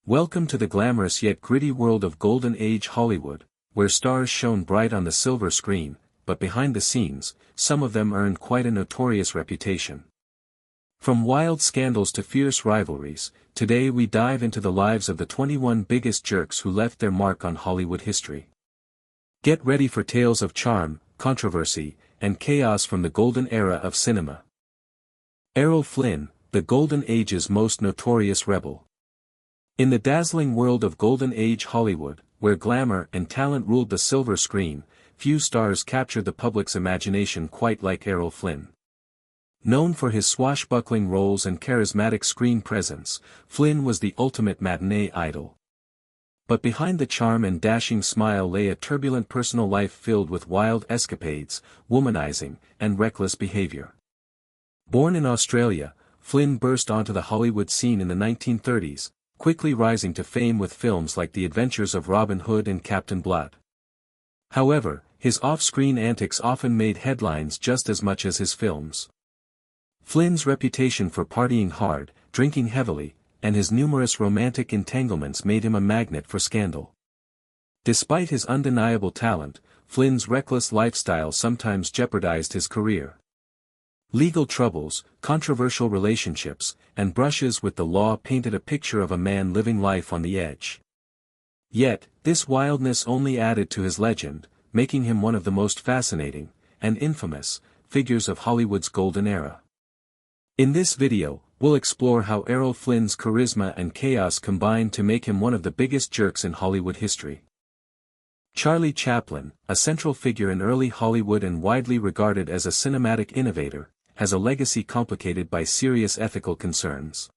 Welcome to the glamorous yet gritty world of Golden Age Hollywood, where stars shone bright on the silver screen, but behind the scenes, some of them earned quite a notorious reputation. From wild scandals to fierce rivalries, today we dive into the lives of the 21 biggest jerks who left their mark on Hollywood history. Get ready for tales of charm, controversy, and chaos from the golden era of cinema. Errol Flynn, the Golden Age's most notorious rebel. In the dazzling world of Golden Age Hollywood, where glamour and talent ruled the silver screen, few stars captured the public's imagination quite like Errol Flynn. Known for his swashbuckling roles and charismatic screen presence, Flynn was the ultimate matinee idol. But behind the charm and dashing smile lay a turbulent personal life filled with wild escapades, womanizing, and reckless behavior. Born in Australia, Flynn burst onto the Hollywood scene in the 1930s, quickly rising to fame with films like The Adventures of Robin Hood and Captain Blood. However, his off-screen antics often made headlines just as much as his films. Flynn's reputation for partying hard, drinking heavily, and his numerous romantic entanglements made him a magnet for scandal. Despite his undeniable talent, Flynn's reckless lifestyle sometimes jeopardized his career. Legal troubles, controversial relationships, and brushes with the law painted a picture of a man living life on the edge. Yet, this wildness only added to his legend, making him one of the most fascinating, and infamous, figures of Hollywood's golden era. In this video, we'll explore how Errol Flynn's charisma and chaos combined to make him one of the biggest jerks in Hollywood history. Charlie Chaplin, a central figure in early Hollywood and widely regarded as a cinematic innovator, has a legacy complicated by serious ethical concerns.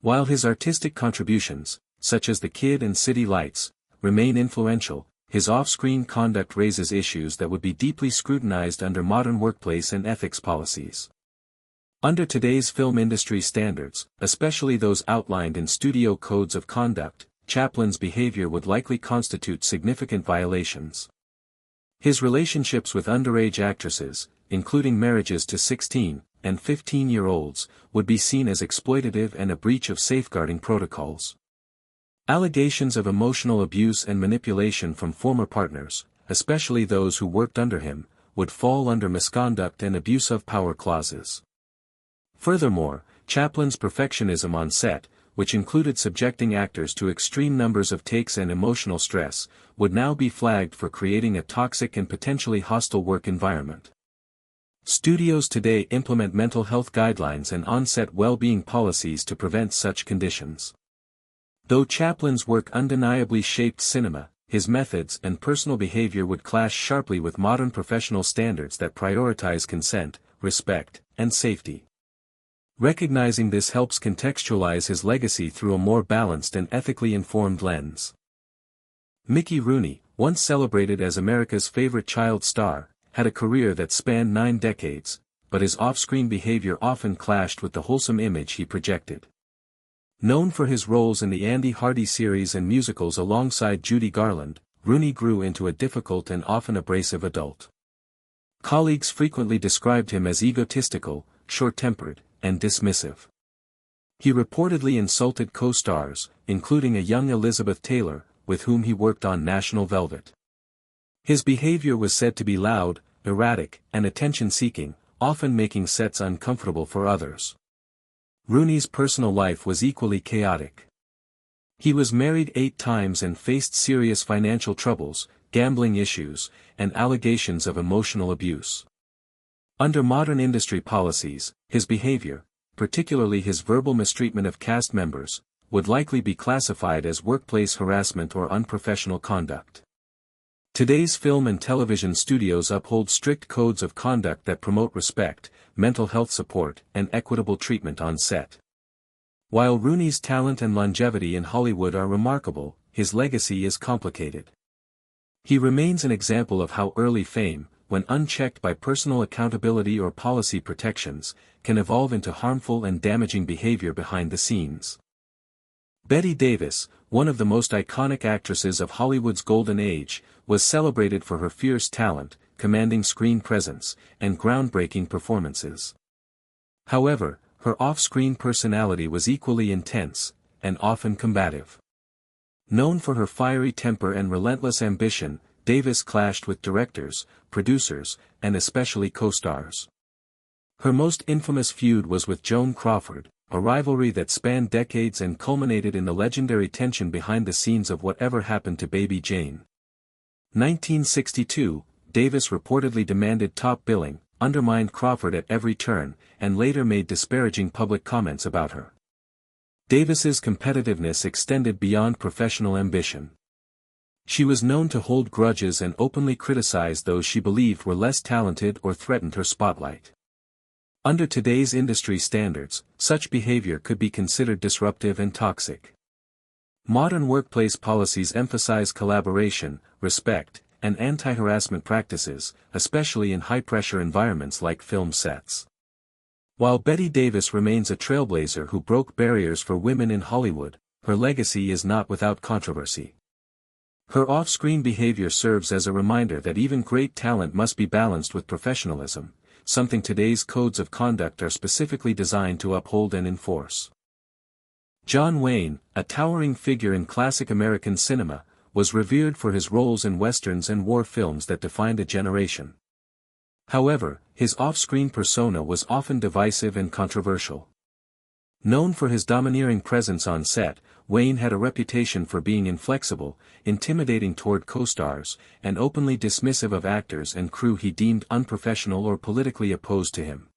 While his artistic contributions, such as The Kid and City Lights, remain influential, his off-screen conduct raises issues that would be deeply scrutinized under modern workplace and ethics policies. Under today's film industry standards, especially those outlined in studio codes of conduct, Chaplin's behavior would likely constitute significant violations. His relationships with underage actresses, including marriages to 16- and 15-year-olds, would be seen as exploitative and a breach of safeguarding protocols. Allegations of emotional abuse and manipulation from former partners, especially those who worked under him, would fall under misconduct and abuse of power clauses. Furthermore, Chaplin's perfectionism on set, which included subjecting actors to extreme numbers of takes and emotional stress, would now be flagged for creating a toxic and potentially hostile work environment. Studios today implement mental health guidelines and on-set well-being policies to prevent such conditions. Though Chaplin's work undeniably shaped cinema, his methods and personal behavior would clash sharply with modern professional standards that prioritize consent, respect, and safety. Recognizing this helps contextualize his legacy through a more balanced and ethically informed lens. Mickey Rooney, once celebrated as America's favorite child star, had a career that spanned 9 decades, but his off-screen behavior often clashed with the wholesome image he projected. Known for his roles in the Andy Hardy series and musicals alongside Judy Garland, Rooney grew into a difficult and often abrasive adult. Colleagues frequently described him as egotistical, short-tempered, and dismissive. He reportedly insulted co-stars, including a young Elizabeth Taylor, with whom he worked on National Velvet. His behavior was said to be loud, erratic, and attention-seeking, often making sets uncomfortable for others. Rooney's personal life was equally chaotic. He was married 8 times and faced serious financial troubles, gambling issues, and allegations of emotional abuse. Under modern industry policies, his behavior, particularly his verbal mistreatment of cast members, would likely be classified as workplace harassment or unprofessional conduct. Today's film and television studios uphold strict codes of conduct that promote respect, mental health support, and equitable treatment on set. While Rooney's talent and longevity in Hollywood are remarkable, his legacy is complicated. He remains an example of how early fame, when unchecked by personal accountability or policy protections, can evolve into harmful and damaging behavior behind the scenes. Bette Davis, one of the most iconic actresses of Hollywood's golden age, was celebrated for her fierce talent, commanding screen presence, and groundbreaking performances. However, her off-screen personality was equally intense, and often combative. Known for her fiery temper and relentless ambition, Davis clashed with directors, producers, and especially co-stars. Her most infamous feud was with Joan Crawford, a rivalry that spanned decades and culminated in the legendary tension behind the scenes of Whatever Happened to Baby Jane. 1962, Davis reportedly demanded top billing, undermined Crawford at every turn, and later made disparaging public comments about her. Davis's competitiveness extended beyond professional ambition. She was known to hold grudges and openly criticize those she believed were less talented or threatened her spotlight. Under today's industry standards, such behavior could be considered disruptive and toxic. Modern workplace policies emphasize collaboration, respect, and anti-harassment practices, especially in high-pressure environments like film sets. While Bette Davis remains a trailblazer who broke barriers for women in Hollywood, her legacy is not without controversy. Her off-screen behavior serves as a reminder that even great talent must be balanced with professionalism, something today's codes of conduct are specifically designed to uphold and enforce. John Wayne, a towering figure in classic American cinema, was revered for his roles in westerns and war films that defined a generation. However, his off-screen persona was often divisive and controversial. Known for his domineering presence on set, Wayne had a reputation for being inflexible, intimidating toward co-stars, and openly dismissive of actors and crew he deemed unprofessional or politically opposed to him.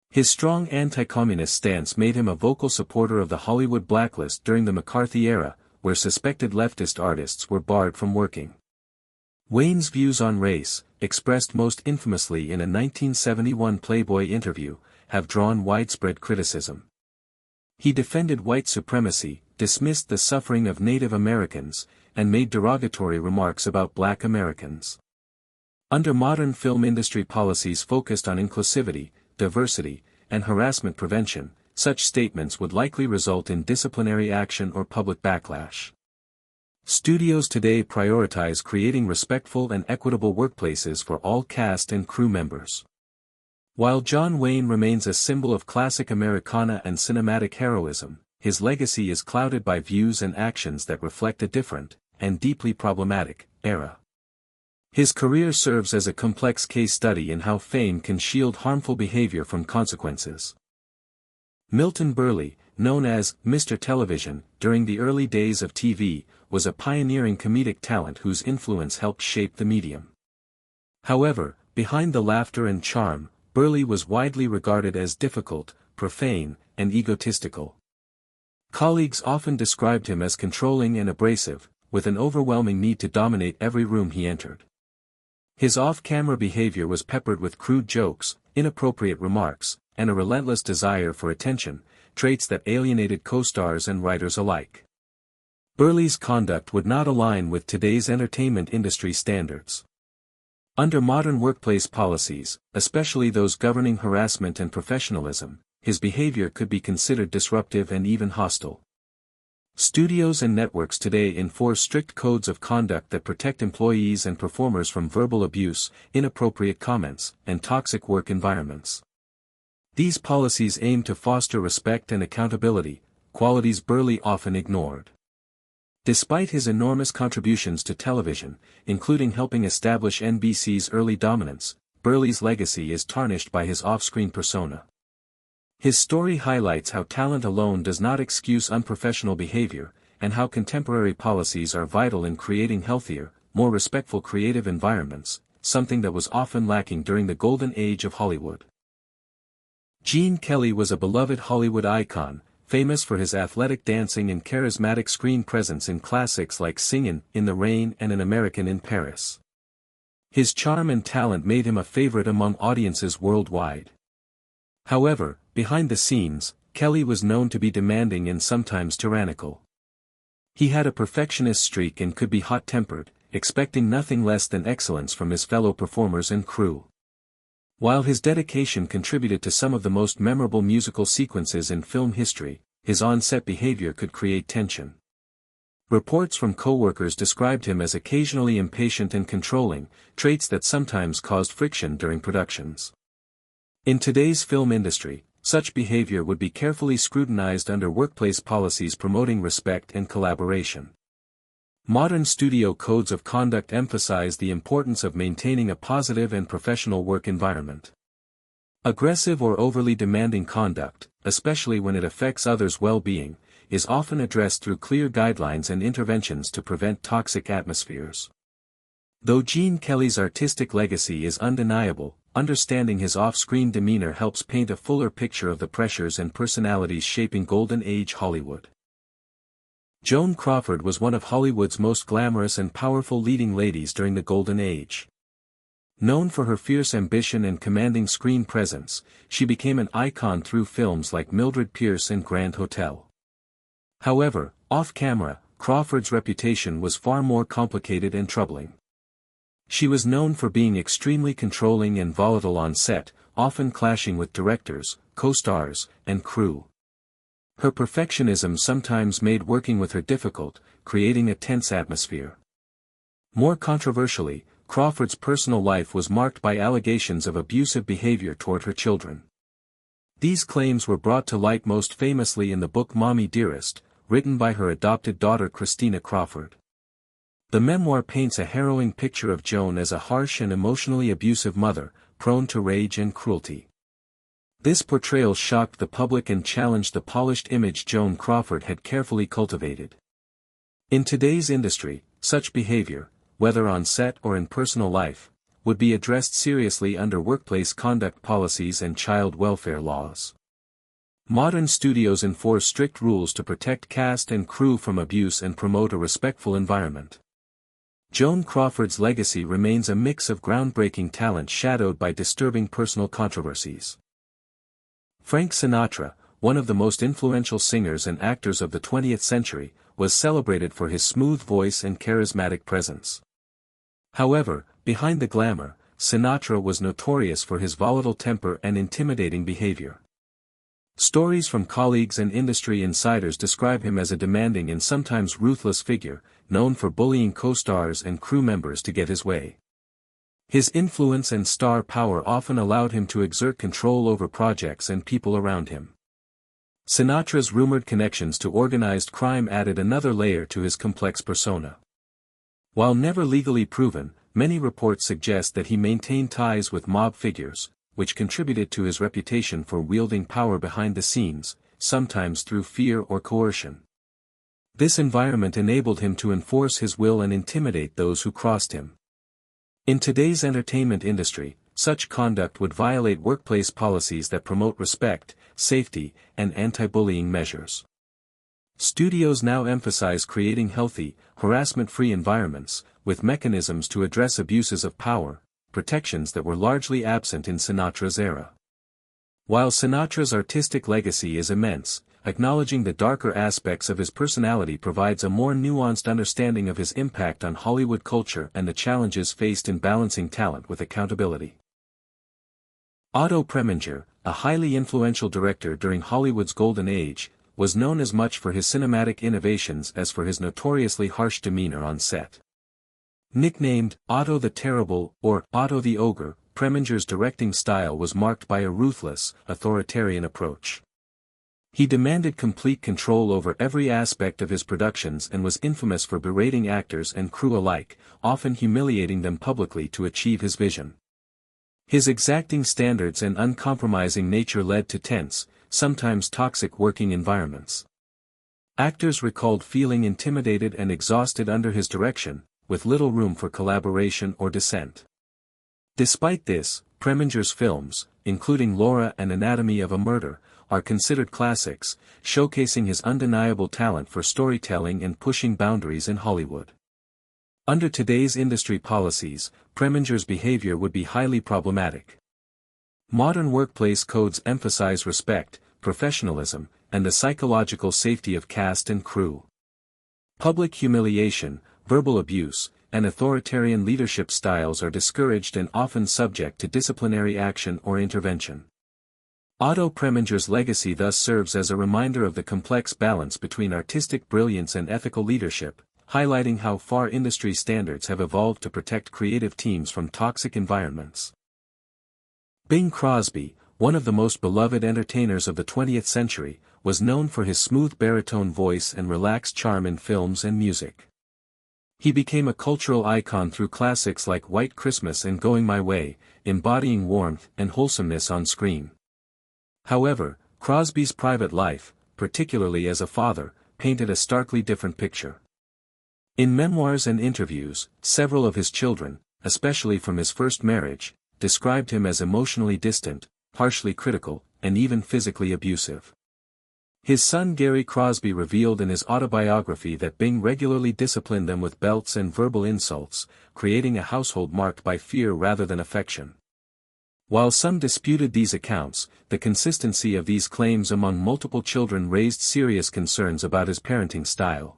His strong anti-communist stance made him a vocal supporter of the Hollywood blacklist during the McCarthy era, where suspected leftist artists were barred from working. Wayne's views on race, expressed most infamously in a 1971 Playboy interview, have drawn widespread criticism. He defended white supremacy, dismissed the suffering of Native Americans, and made derogatory remarks about Black Americans. Under modern film industry policies focused on inclusivity, diversity, and harassment prevention, such statements would likely result in disciplinary action or public backlash. Studios today prioritize creating respectful and equitable workplaces for all cast and crew members. While John Wayne remains a symbol of classic Americana and cinematic heroism, his legacy is clouded by views and actions that reflect a different, and deeply problematic, era. His career serves as a complex case study in how fame can shield harmful behavior from consequences. Milton Berle, known as Mr. Television, during the early days of TV, was a pioneering comedic talent whose influence helped shape the medium. However, behind the laughter and charm, Berle was widely regarded as difficult, profane, and egotistical. Colleagues often described him as controlling and abrasive, with an overwhelming need to dominate every room he entered. His off-camera behavior was peppered with crude jokes, inappropriate remarks, and a relentless desire for attention, traits that alienated co-stars and writers alike. Berle's conduct would not align with today's entertainment industry standards. Under modern workplace policies, especially those governing harassment and professionalism, his behavior could be considered disruptive and even hostile. Studios and networks today enforce strict codes of conduct that protect employees and performers from verbal abuse, inappropriate comments, and toxic work environments. These policies aim to foster respect and accountability, qualities Berle often ignored. Despite his enormous contributions to television, including helping establish NBC's early dominance, Berle's legacy is tarnished by his off-screen persona. His story highlights how talent alone does not excuse unprofessional behavior, and how contemporary policies are vital in creating healthier, more respectful creative environments, something that was often lacking during the golden age of Hollywood. Gene Kelly was a beloved Hollywood icon, famous for his athletic dancing and charismatic screen presence in classics like Singin' in the Rain and An American in Paris. His charm and talent made him a favorite among audiences worldwide. However, behind the scenes, Kelly was known to be demanding and sometimes tyrannical. He had a perfectionist streak and could be hot-tempered, expecting nothing less than excellence from his fellow performers and crew. While his dedication contributed to some of the most memorable musical sequences in film history, his on-set behavior could create tension. Reports from co-workers described him as occasionally impatient and controlling, traits that sometimes caused friction during productions. In today's film industry, such behavior would be carefully scrutinized under workplace policies promoting respect and collaboration. Modern studio codes of conduct emphasize the importance of maintaining a positive and professional work environment. Aggressive or overly demanding conduct, especially when it affects others' well-being, is often addressed through clear guidelines and interventions to prevent toxic atmospheres. Though Gene Kelly's artistic legacy is undeniable, understanding his off-screen demeanor helps paint a fuller picture of the pressures and personalities shaping Golden Age Hollywood. Joan Crawford was one of Hollywood's most glamorous and powerful leading ladies during the Golden Age. Known for her fierce ambition and commanding screen presence, she became an icon through films like Mildred Pierce and Grand Hotel. However, off-camera, Crawford's reputation was far more complicated and troubling. She was known for being extremely controlling and volatile on set, often clashing with directors, co-stars, and crew. Her perfectionism sometimes made working with her difficult, creating a tense atmosphere. More controversially, Crawford's personal life was marked by allegations of abusive behavior toward her children. These claims were brought to light most famously in the book Mommy Dearest, written by her adopted daughter Christina Crawford. The memoir paints a harrowing picture of Joan as a harsh and emotionally abusive mother, prone to rage and cruelty. This portrayal shocked the public and challenged the polished image Joan Crawford had carefully cultivated. In today's industry, such behavior, whether on set or in personal life, would be addressed seriously under workplace conduct policies and child welfare laws. Modern studios enforce strict rules to protect cast and crew from abuse and promote a respectful environment. Joan Crawford's legacy remains a mix of groundbreaking talent shadowed by disturbing personal controversies. Frank Sinatra, one of the most influential singers and actors of the 20th century, was celebrated for his smooth voice and charismatic presence. However, behind the glamour, Sinatra was notorious for his volatile temper and intimidating behavior. Stories from colleagues and industry insiders describe him as a demanding and sometimes ruthless figure, known for bullying co-stars and crew members to get his way. His influence and star power often allowed him to exert control over projects and people around him. Sinatra's rumored connections to organized crime added another layer to his complex persona. While never legally proven, many reports suggest that he maintained ties with mob figures, which contributed to his reputation for wielding power behind the scenes, sometimes through fear or coercion. This environment enabled him to enforce his will and intimidate those who crossed him. In today's entertainment industry, such conduct would violate workplace policies that promote respect, safety, and anti-bullying measures. Studios now emphasize creating healthy, harassment-free environments, with mechanisms to address abuses of power, protections that were largely absent in Sinatra's era. While Sinatra's artistic legacy is immense, acknowledging the darker aspects of his personality provides a more nuanced understanding of his impact on Hollywood culture and the challenges faced in balancing talent with accountability. Otto Preminger, a highly influential director during Hollywood's Golden Age, was known as much for his cinematic innovations as for his notoriously harsh demeanor on set. Nicknamed Otto the Terrible or Otto the Ogre, Preminger's directing style was marked by a ruthless, authoritarian approach. He demanded complete control over every aspect of his productions and was infamous for berating actors and crew alike, often humiliating them publicly to achieve his vision. His exacting standards and uncompromising nature led to tense, sometimes toxic working environments. Actors recalled feeling intimidated and exhausted under his direction, with little room for collaboration or dissent. Despite this, Preminger's films, including Laura and Anatomy of a Murder, are considered classics, showcasing his undeniable talent for storytelling and pushing boundaries in Hollywood. Under today's industry policies, Preminger's behavior would be highly problematic. Modern workplace codes emphasize respect, professionalism, and the psychological safety of cast and crew. Public humiliation, verbal abuse, and authoritarian leadership styles are discouraged and often subject to disciplinary action or intervention. Otto Preminger's legacy thus serves as a reminder of the complex balance between artistic brilliance and ethical leadership, highlighting how far industry standards have evolved to protect creative teams from toxic environments. Bing Crosby, one of the most beloved entertainers of the 20th century, was known for his smooth baritone voice and relaxed charm in films and music. He became a cultural icon through classics like White Christmas and Going My Way, embodying warmth and wholesomeness on screen. However, Crosby's private life, particularly as a father, painted a starkly different picture. In memoirs and interviews, several of his children, especially from his first marriage, described him as emotionally distant, harshly critical, and even physically abusive. His son Gary Crosby revealed in his autobiography that Bing regularly disciplined them with belts and verbal insults, creating a household marked by fear rather than affection. While some disputed these accounts, the consistency of these claims among multiple children raised serious concerns about his parenting style.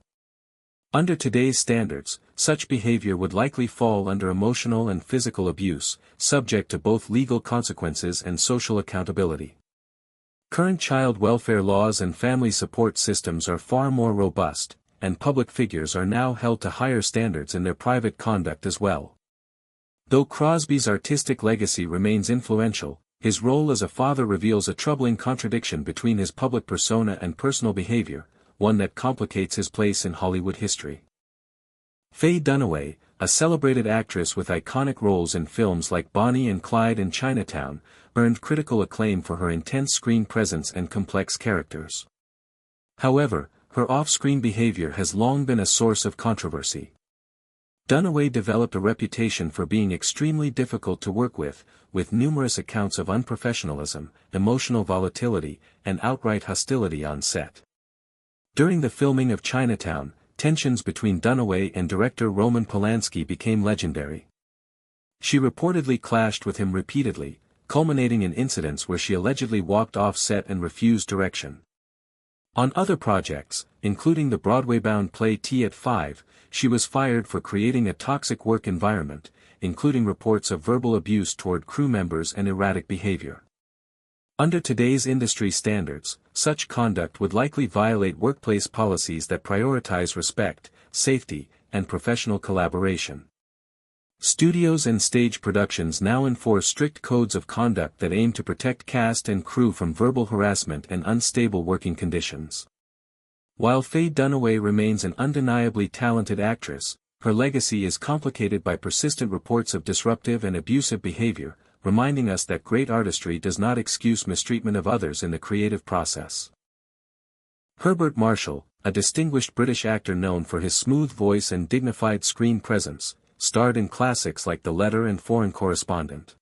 Under today's standards, such behavior would likely fall under emotional and physical abuse, subject to both legal consequences and social accountability. Current child welfare laws and family support systems are far more robust, and public figures are now held to higher standards in their private conduct as well. Though Crosby's artistic legacy remains influential, his role as a father reveals a troubling contradiction between his public persona and personal behavior, one that complicates his place in Hollywood history. Faye Dunaway, a celebrated actress with iconic roles in films like Bonnie and Clyde and Chinatown, earned critical acclaim for her intense screen presence and complex characters. However, her off-screen behavior has long been a source of controversy. Dunaway developed a reputation for being extremely difficult to work with numerous accounts of unprofessionalism, emotional volatility, and outright hostility on set. During the filming of Chinatown, tensions between Dunaway and director Roman Polanski became legendary. She reportedly clashed with him repeatedly, culminating in incidents where she allegedly walked off set and refused direction. On other projects, including the Broadway-bound play Tea at 5, she was fired for creating a toxic work environment, including reports of verbal abuse toward crew members and erratic behavior. Under today's industry standards, such conduct would likely violate workplace policies that prioritize respect, safety, and professional collaboration. Studios and stage productions now enforce strict codes of conduct that aim to protect cast and crew from verbal harassment and unstable working conditions. While Faye Dunaway remains an undeniably talented actress, her legacy is complicated by persistent reports of disruptive and abusive behavior, reminding us that great artistry does not excuse mistreatment of others in the creative process. Herbert Marshall, a distinguished British actor known for his smooth voice and dignified screen presence, starred in classics like The Letter and Foreign Correspondent.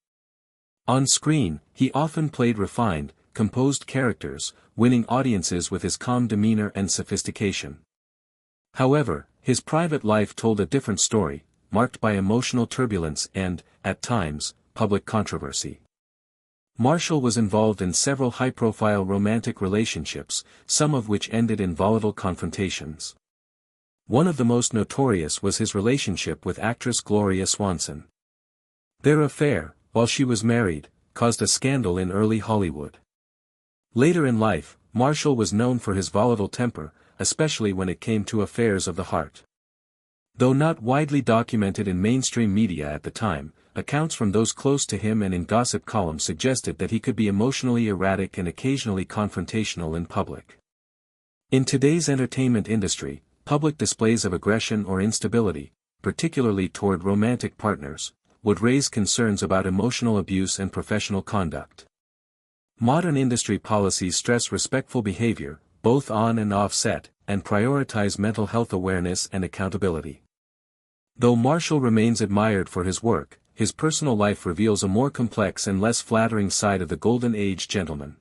On screen, he often played refined, composed characters, winning audiences with his calm demeanor and sophistication. However, his private life told a different story, marked by emotional turbulence and, at times, public controversy. Marshall was involved in several high-profile romantic relationships, some of which ended in volatile confrontations. One of the most notorious was his relationship with actress Gloria Swanson. Their affair, while she was married, caused a scandal in early Hollywood. Later in life, Marshall was known for his volatile temper, especially when it came to affairs of the heart. Though not widely documented in mainstream media at the time, accounts from those close to him and in gossip columns suggested that he could be emotionally erratic and occasionally confrontational in public. In today's entertainment industry, public displays of aggression or instability, particularly toward romantic partners, would raise concerns about emotional abuse and professional conduct. Modern industry policies stress respectful behavior, both on and off set, and prioritize mental health awareness and accountability. Though Marshall remains admired for his work, his personal life reveals a more complex and less flattering side of the Golden Age gentleman.